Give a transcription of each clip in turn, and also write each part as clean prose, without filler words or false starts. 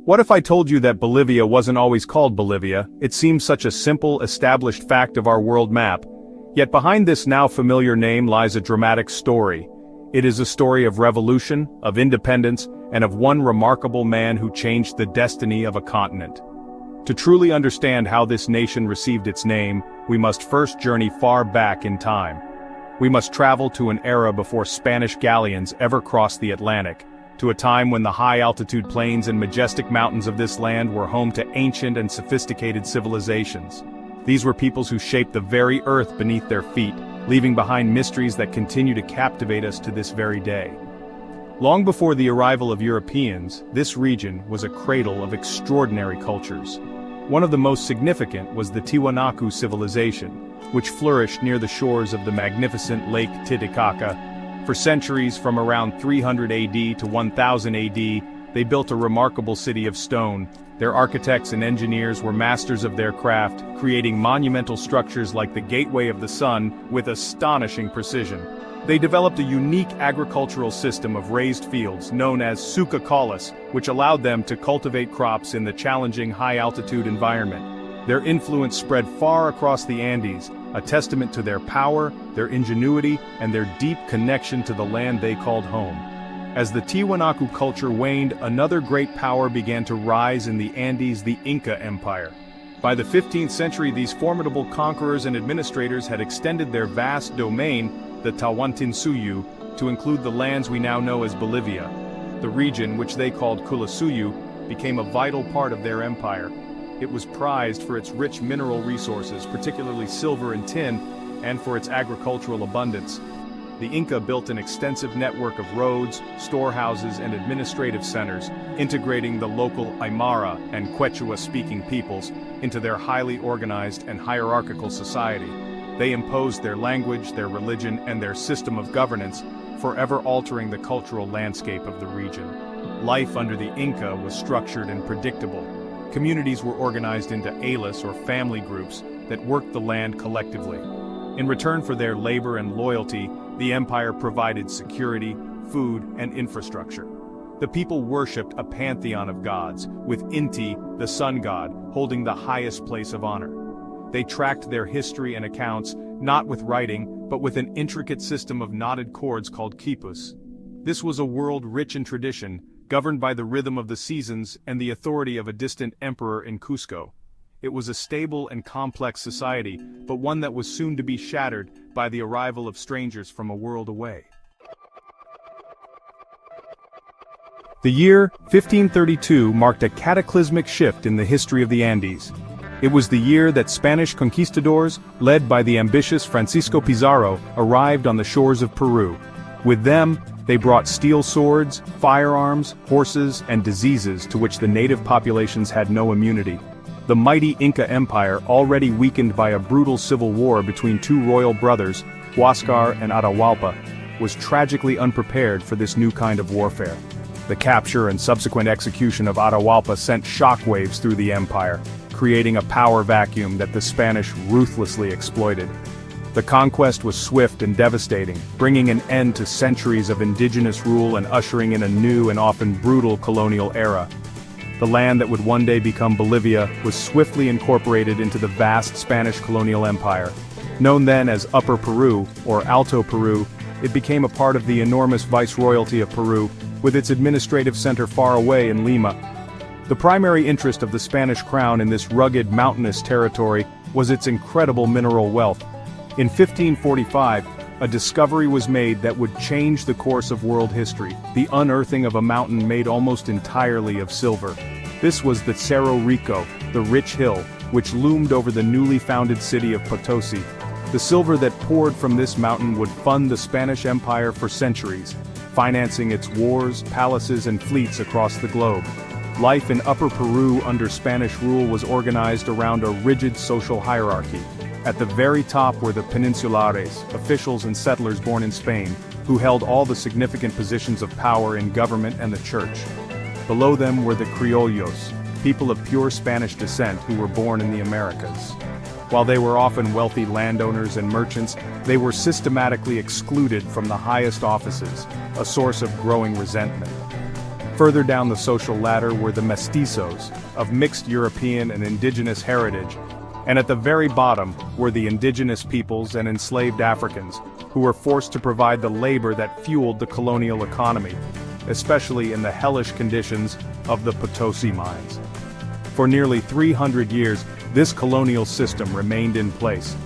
What if I told you that Bolivia wasn't always called Bolivia? It seems such a simple, established fact of our world map. Yet behind this now familiar name lies a dramatic story. It is a story of revolution, of independence, and of one remarkable man who changed the destiny of a continent. To truly understand how this nation received its name, we must first journey far back in time. We must travel to an era before Spanish galleons ever crossed the Atlantic, to a time when the high-altitude plains and majestic mountains of this land were home to ancient and sophisticated civilizations. These were peoples who shaped the very earth beneath their feet, leaving behind mysteries that continue to captivate us to this very day. Long before the arrival of Europeans, this region was a cradle of extraordinary cultures. One of the most significant was the Tiwanaku civilization, which flourished near the shores of the magnificent Lake Titicaca. For centuries, from around 300 AD to 1000 AD, they built a remarkable city of stone. Their architects and engineers were masters of their craft, creating monumental structures like the Gateway of the Sun with astonishing precision. They developed a unique agricultural system of raised fields known as sucakalas, which allowed them to cultivate crops in the challenging high-altitude environment. Their influence spread far across the Andes, a testament to their power, their ingenuity, and their deep connection to the land they called home. As the Tiwanaku culture waned, another great power began to rise in the Andes, the Inca Empire. By the 15th century, these formidable conquerors and administrators had extended their vast domain, the Tawantinsuyu, to include the lands we now know as Bolivia. The region, which they called Kulasuyu, became a vital part of their empire. It was prized for its rich mineral resources, particularly silver and tin, and for its agricultural abundance. The Inca built an extensive network of roads, storehouses, and administrative centers, integrating the local Aymara and Quechua-speaking peoples into their highly organized and hierarchical society. They imposed their language, their religion, and their system of governance, forever altering the cultural landscape of the region. Life under the Inca was structured and predictable. Communities were organized into ailis or family groups that worked the land collectively. In return for their labor and loyalty, the empire provided security, food, and infrastructure. The people worshipped a pantheon of gods, with Inti, the sun god, holding the highest place of honor. They tracked their history and accounts, not with writing, but with an intricate system of knotted cords called quipus. This was a world rich in tradition, governed by the rhythm of the seasons and the authority of a distant emperor in Cusco. It was a stable and complex society, but one that was soon to be shattered by the arrival of strangers from a world away. The year 1532 marked a cataclysmic shift in the history of the Andes. It was the year that Spanish conquistadors, led by the ambitious Francisco Pizarro, arrived on the shores of Peru. With them, they brought steel swords, firearms, horses, and diseases to which the native populations had no immunity. The mighty Inca Empire, already weakened by a brutal civil war between two royal brothers, Huáscar and Atahualpa, was tragically unprepared for this new kind of warfare. The capture and subsequent execution of Atahualpa sent shockwaves through the empire, creating a power vacuum that the Spanish ruthlessly exploited. The conquest was swift and devastating, bringing an end to centuries of indigenous rule and ushering in a new and often brutal colonial era. The land that would one day become Bolivia was swiftly incorporated into the vast Spanish colonial empire. Known then as Upper Peru, or Alto Peru, it became a part of the enormous viceroyalty of Peru, with its administrative center far away in Lima. The primary interest of the Spanish crown in this rugged mountainous territory was its incredible mineral wealth. In 1545, a discovery was made that would change the course of world history, the unearthing of a mountain made almost entirely of silver. This was the Cerro Rico, the rich hill, which loomed over the newly founded city of Potosi. The silver that poured from this mountain would fund the Spanish Empire for centuries, financing its wars, palaces, and fleets across the globe. Life in Upper Peru under Spanish rule was organized around a rigid social hierarchy. At the very top were the peninsulares, officials and settlers born in Spain, who held all the significant positions of power in government and the church. Below them were the criollos, people of pure Spanish descent who were born in the Americas. While they were often wealthy landowners and merchants, they were systematically excluded from the highest offices, a source of growing resentment. Further down the social ladder were the mestizos, of mixed European and indigenous heritage, and at the very bottom were the indigenous peoples and enslaved Africans, who were forced to provide the labor that fueled the colonial economy, especially in the hellish conditions of the Potosi mines. For nearly 300 years, this colonial system remained in place.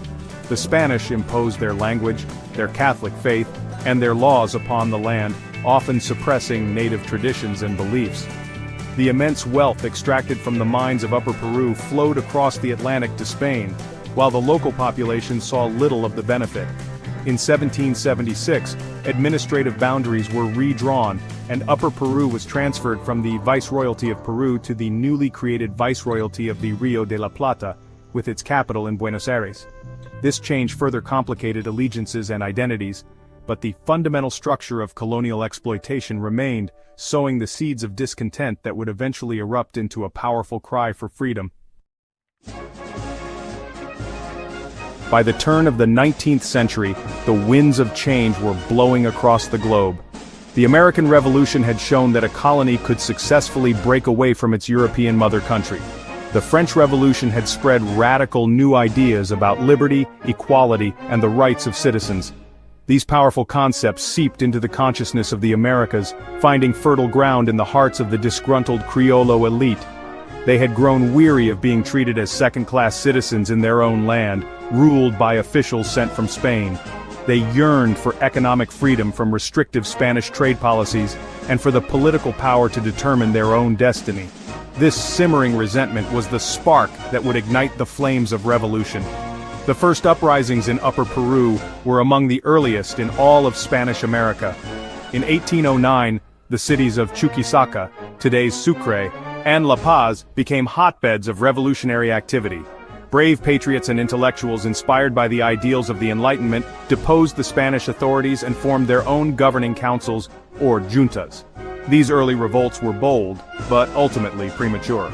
The Spanish imposed their language, their Catholic faith, and their laws upon the land, often suppressing native traditions and beliefs. The immense wealth extracted from the mines of Upper Peru flowed across the Atlantic to Spain, while the local population saw little of the benefit. In 1776, administrative boundaries were redrawn, and Upper Peru was transferred from the Viceroyalty of Peru to the newly created Viceroyalty of the Rio de la Plata, with its capital in Buenos Aires. This change further complicated allegiances and identities, but the fundamental structure of colonial exploitation remained, sowing the seeds of discontent that would eventually erupt into a powerful cry for freedom. By the turn of the 19th century, the winds of change were blowing across the globe. The American Revolution had shown that a colony could successfully break away from its European mother country. The French Revolution had spread radical new ideas about liberty, equality, and the rights of citizens. These powerful concepts seeped into the consciousness of the Americas, finding fertile ground in the hearts of the disgruntled Criollo elite. They had grown weary of being treated as second-class citizens in their own land, ruled by officials sent from Spain. They yearned for economic freedom from restrictive Spanish trade policies, and for the political power to determine their own destiny. This simmering resentment was the spark that would ignite the flames of revolution. The first uprisings in Upper Peru were among the earliest in all of Spanish America. In 1809, the cities of Chuquisaca, today's Sucre, and La Paz became hotbeds of revolutionary activity. Brave patriots and intellectuals inspired by the ideals of the Enlightenment deposed the Spanish authorities and formed their own governing councils, or juntas. These early revolts were bold, but ultimately premature.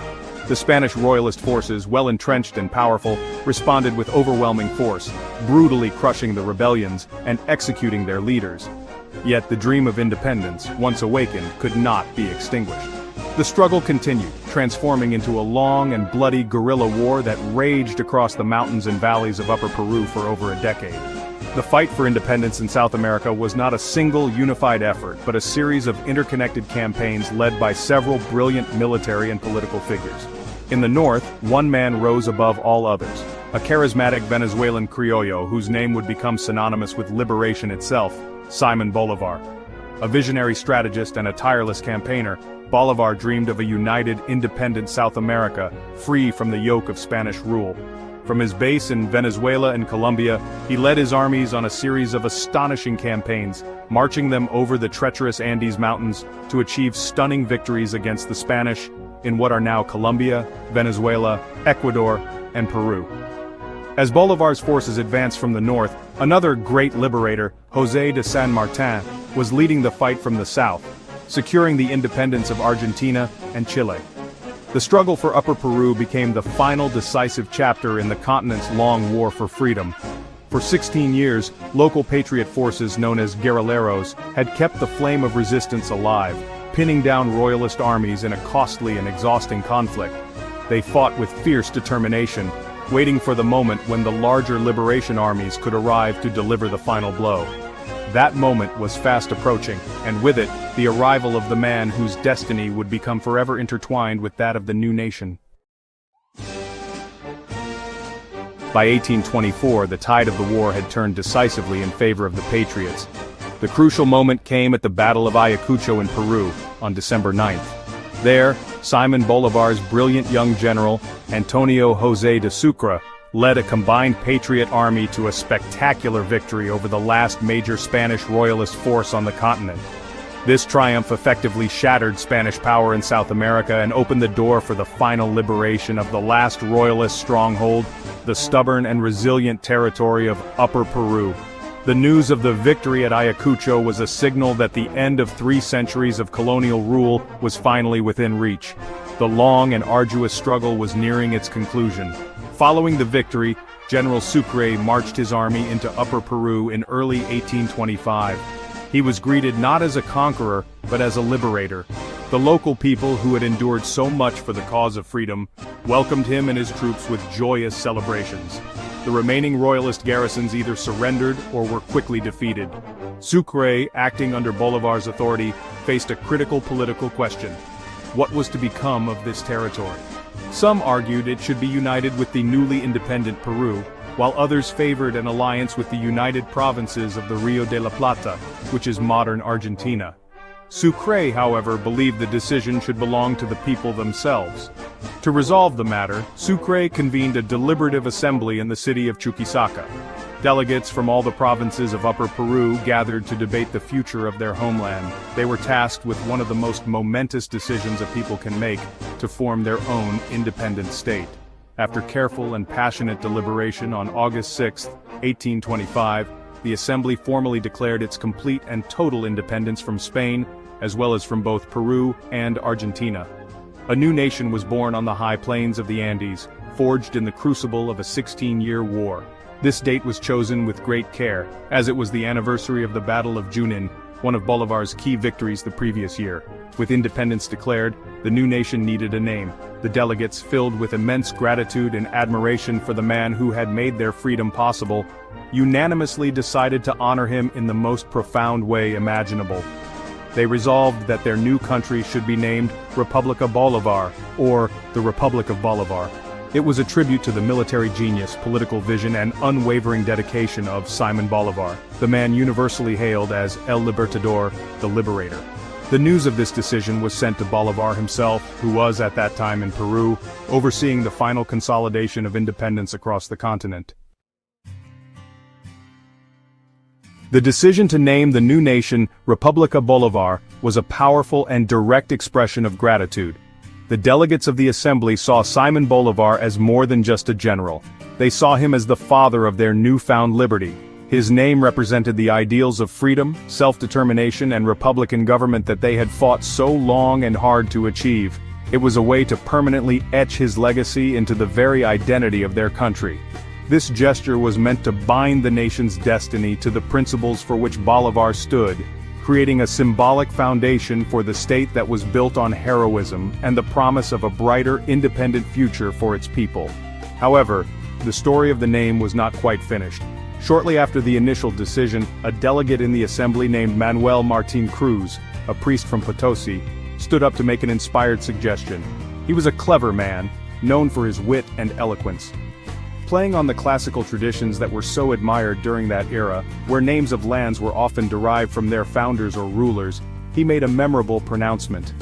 The Spanish royalist forces, well entrenched and powerful, responded with overwhelming force, brutally crushing the rebellions and executing their leaders. Yet the dream of independence, once awakened, could not be extinguished. The struggle continued, transforming into a long and bloody guerrilla war that raged across the mountains and valleys of Upper Peru for over a decade. The fight for independence in South America was not a single unified effort, but a series of interconnected campaigns led by several brilliant military and political figures. In the north, one man rose above all others, a charismatic Venezuelan criollo whose name would become synonymous with liberation itself, Simón Bolívar. A visionary strategist and a tireless campaigner, Bolívar dreamed of a united, independent South America, free from the yoke of Spanish rule. From his base in Venezuela and Colombia, he led his armies on a series of astonishing campaigns, marching them over the treacherous Andes Mountains to achieve stunning victories against the Spanish in what are now Colombia, Venezuela, Ecuador, and Peru. As Bolívar's forces advanced from the north, another great liberator, José de San Martín, was leading the fight from the south, securing the independence of Argentina and Chile. The struggle for Upper Peru became the final decisive chapter in the continent's long war for freedom. For 16 years, local patriot forces known as guerrilleros had kept the flame of resistance alive, pinning down royalist armies in a costly and exhausting conflict. They fought with fierce determination, waiting for the moment when the larger liberation armies could arrive to deliver the final blow. That moment was fast approaching, and with it, the arrival of the man whose destiny would become forever intertwined with that of the new nation. By 1824, the tide of the war had turned decisively in favor of the Patriots. The crucial moment came at the Battle of Ayacucho in Peru, on December 9th. There, Simón Bolívar's brilliant young general, Antonio José de Sucre, led a combined patriot army to a spectacular victory over the last major Spanish royalist force on the continent. This triumph effectively shattered Spanish power in South America and opened the door for the final liberation of the last royalist stronghold, the stubborn and resilient territory of Upper Peru. The news of the victory at Ayacucho was a signal that the end of 3 centuries of colonial rule was finally within reach. The long and arduous struggle was nearing its conclusion. Following the victory, General Sucre marched his army into Upper Peru in early 1825. He was greeted not as a conqueror, but as a liberator. The local people, who had endured so much for the cause of freedom, welcomed him and his troops with joyous celebrations. The remaining royalist garrisons either surrendered or were quickly defeated. Sucre, acting under Bolivar's authority, faced a critical political question. What was to become of this territory? Some argued it should be united with the newly independent Peru, while others favored an alliance with the United Provinces of the Rio de la Plata, which is modern Argentina. Sucre, however, believed the decision should belong to the people themselves. To resolve the matter, Sucre convened a deliberative assembly in the city of Chuquisaca. Delegates from all the provinces of Upper Peru gathered to debate the future of their homeland. They were tasked with one of the most momentous decisions a people can make, to form their own independent state. After careful and passionate deliberation on August 6, 1825, the assembly formally declared its complete and total independence from Spain, as well as from both Peru and Argentina. A new nation was born on the high plains of the Andes, forged in the crucible of a 16-year war. This date was chosen with great care, as it was the anniversary of the Battle of Junin, one of Bolivar's key victories the previous year. With independence declared, the new nation needed a name. The delegates, filled with immense gratitude and admiration for the man who had made their freedom possible, unanimously decided to honor him in the most profound way imaginable. They resolved that their new country should be named República Bolívar, or the Republic of Bolivar. It was a tribute to the military genius, political vision, and unwavering dedication of Simón Bolívar, the man universally hailed as El Libertador, the Liberator. The news of this decision was sent to Bolívar himself, who was at that time in Peru, overseeing the final consolidation of independence across the continent. The decision to name the new nation República Bolívar was a powerful and direct expression of gratitude. The delegates of the assembly saw Simón Bolívar as more than just a general. They saw him as the father of their newfound liberty. His name represented the ideals of freedom, self-determination, and republican government that they had fought so long and hard to achieve. It was a way to permanently etch his legacy into the very identity of their country. This gesture was meant to bind the nation's destiny to the principles for which Bolívar stood, creating a symbolic foundation for the state that was built on heroism and the promise of a brighter, independent future for its people. However, the story of the name was not quite finished. Shortly after the initial decision, a delegate in the assembly named Manuel Martín Cruz, a priest from Potosi, stood up to make an inspired suggestion. He was a clever man, known for his wit and eloquence. Playing on the classical traditions that were so admired during that era, where names of lands were often derived from their founders or rulers, he made a memorable pronouncement.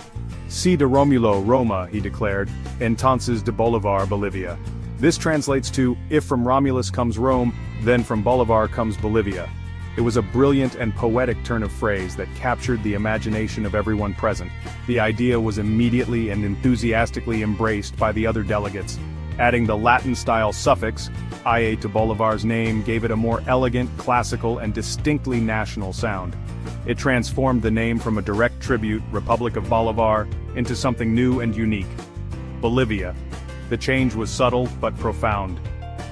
Si de Rómulo Roma, he declared, entonces de Bolívar Bolivia. This translates to, if from Romulus comes Rome, then from Bolívar comes Bolivia. It was a brilliant and poetic turn of phrase that captured the imagination of everyone present. The idea was immediately and enthusiastically embraced by the other delegates. Adding the Latin-style suffix, "ia" to Bolívar's name gave it a more elegant, classical, and distinctly national sound. It transformed the name from a direct tribute, Republic of Bolívar, into something new and unique. Bolivia. The change was subtle but profound.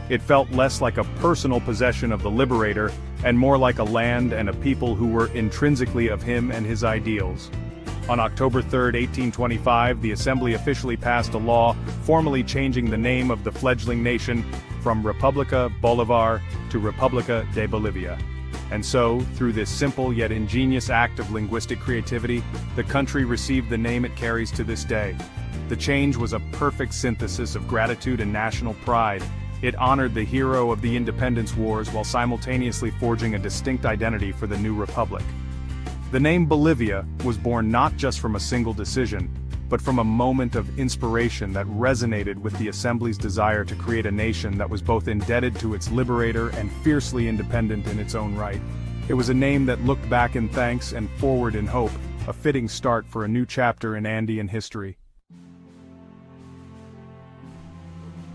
It felt less like a personal possession of the liberator, and more like a land and a people who were intrinsically of him and his ideals. On October 3, 1825, the Assembly officially passed a law formally changing the name of the fledgling nation from República Bolívar to República de Bolivia. And so, through this simple yet ingenious act of linguistic creativity, the country received the name it carries to this day. The change was a perfect synthesis of gratitude and national pride. It honored the hero of the independence wars while simultaneously forging a distinct identity for the new republic. The name Bolivia was born not just from a single decision, but from a moment of inspiration that resonated with the Assembly's desire to create a nation that was both indebted to its liberator and fiercely independent in its own right. It was a name that looked back in thanks and forward in hope, a fitting start for a new chapter in Andean history.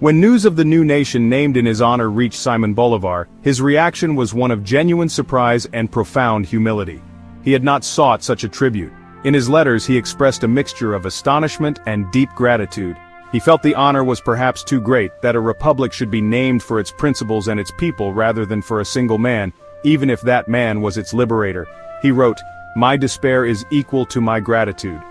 When news of the new nation named in his honor reached Simón Bolívar, his reaction was one of genuine surprise and profound humility. He had not sought such a tribute. In his letters he expressed a mixture of astonishment and deep gratitude. He felt the honor was perhaps too great, that a republic should be named for its principles and its people rather than for a single man, even if that man was its liberator. He wrote, "My despair is equal to my gratitude.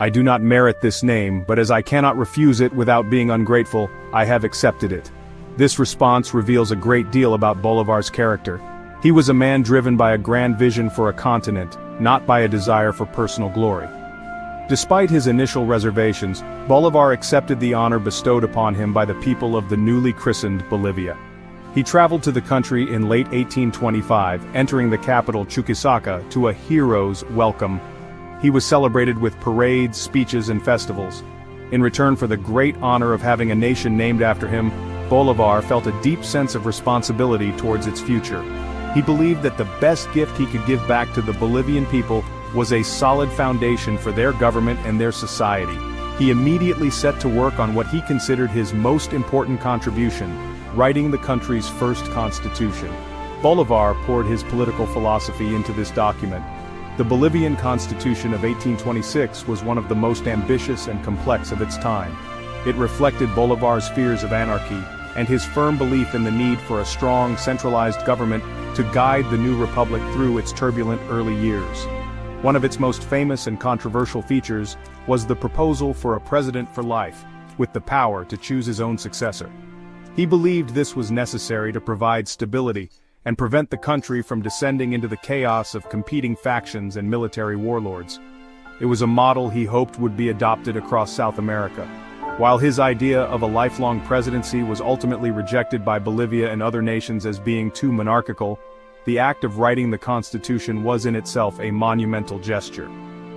I do not merit this name, but as I cannot refuse it without being ungrateful, I have accepted it. This response reveals a great deal about Bolivar's character. He was a man driven by a grand vision for a continent, not by a desire for personal glory. Despite his initial reservations, Bolivar accepted the honor bestowed upon him by the people of the newly christened Bolivia. He traveled to the country in late 1825, entering the capital Chuquisaca to a hero's welcome. He was celebrated with parades, speeches, and festivals. In return for the great honor of having a nation named after him, Bolivar felt a deep sense of responsibility towards its future. He believed that the best gift he could give back to the Bolivian people was a solid foundation for their government and their society. He immediately set to work on what he considered his most important contribution, writing the country's first constitution. Bolivar poured his political philosophy into this document. The Bolivian Constitution of 1826 was one of the most ambitious and complex of its time. It reflected Bolivar's fears of anarchy, and his firm belief in the need for a strong, centralized government to guide the new republic through its turbulent early years. One of its most famous and controversial features was the proposal for a president for life, with the power to choose his own successor. He believed this was necessary to provide stability and prevent the country from descending into the chaos of competing factions and military warlords. It was a model he hoped would be adopted across South America. While his idea of a lifelong presidency was ultimately rejected by Bolivia and other nations as being too monarchical, the act of writing the Constitution was in itself a monumental gesture.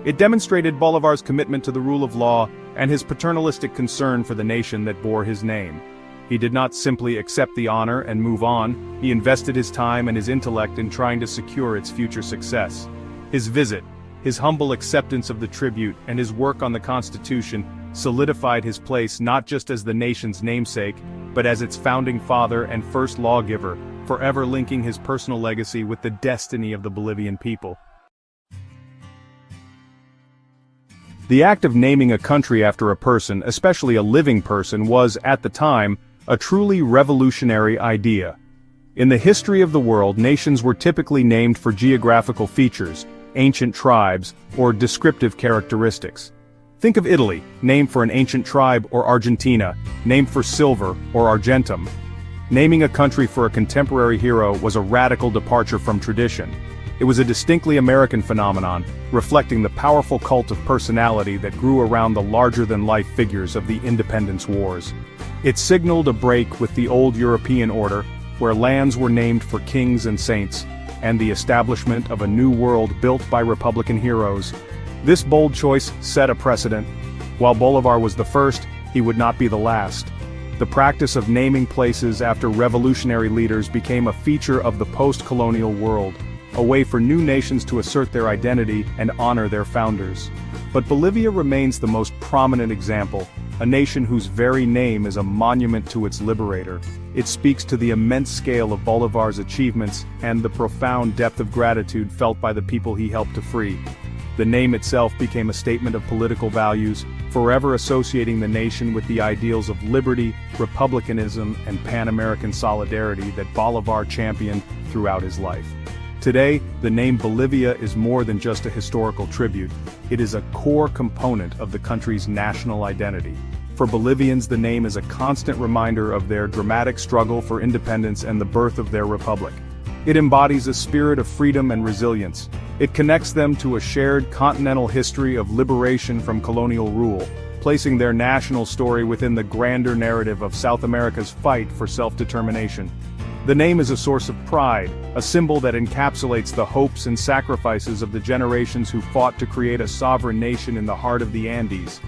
It demonstrated Bolivar's commitment to the rule of law and his paternalistic concern for the nation that bore his name. He did not simply accept the honor and move on, he invested his time and his intellect in trying to secure its future success. His visit, his humble acceptance of the tribute, and his work on the Constitution solidified his place not just as the nation's namesake, but as its founding father and first lawgiver, forever linking his personal legacy with the destiny of the Bolivian people. The act of naming a country after a person, especially a living person, was, at the time, a truly revolutionary idea. In the history of the world, nations were typically named for geographical features, ancient tribes, or descriptive characteristics. Think of Italy, named for an ancient tribe, or Argentina, named for silver, or argentum. Naming a country for a contemporary hero was a radical departure from tradition. It was a distinctly American phenomenon, reflecting the powerful cult of personality that grew around the larger-than-life figures of the independence wars. It signaled a break with the old European order, where lands were named for kings and saints, and the establishment of a new world built by Republican heroes. This bold choice set a precedent. While Bolivar was the first, he would not be the last. The practice of naming places after revolutionary leaders became a feature of the post-colonial world, a way for new nations to assert their identity and honor their founders. But Bolivia remains the most prominent example, a nation whose very name is a monument to its liberator. It speaks to the immense scale of Bolivar's achievements and the profound depth of gratitude felt by the people he helped to free. The name itself became a statement of political values, forever associating the nation with the ideals of liberty, republicanism, and Pan-American solidarity that Bolivar championed throughout his life. Today, the name Bolivia is more than just a historical tribute. It is a core component of the country's national identity. For Bolivians, the name is a constant reminder of their dramatic struggle for independence and the birth of their republic. It embodies a spirit of freedom and resilience. It connects them to a shared continental history of liberation from colonial rule, placing their national story within the grander narrative of South America's fight for self-determination. The name is a source of pride, a symbol that encapsulates the hopes and sacrifices of the generations who fought to create a sovereign nation in the heart of the Andes.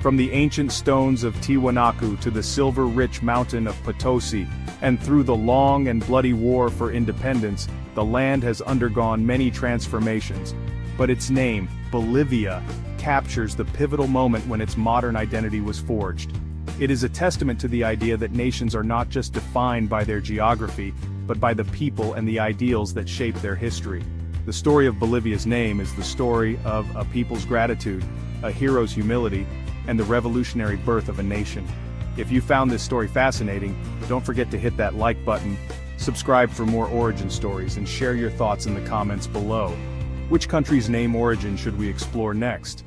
From the ancient stones of Tiwanaku to the silver-rich mountain of Potosi, and through the long and bloody war for independence, the land has undergone many transformations. But its name, Bolivia, captures the pivotal moment when its modern identity was forged. It is a testament to the idea that nations are not just defined by their geography, but by the people and the ideals that shape their history. The story of Bolivia's name is the story of a people's gratitude, a hero's humility, and the revolutionary birth of a nation. If you found this story fascinating, don't forget to hit that like button, subscribe for more origin stories, and share your thoughts in the comments below. Which country's name origin should we explore next?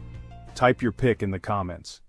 type your pick in the comments.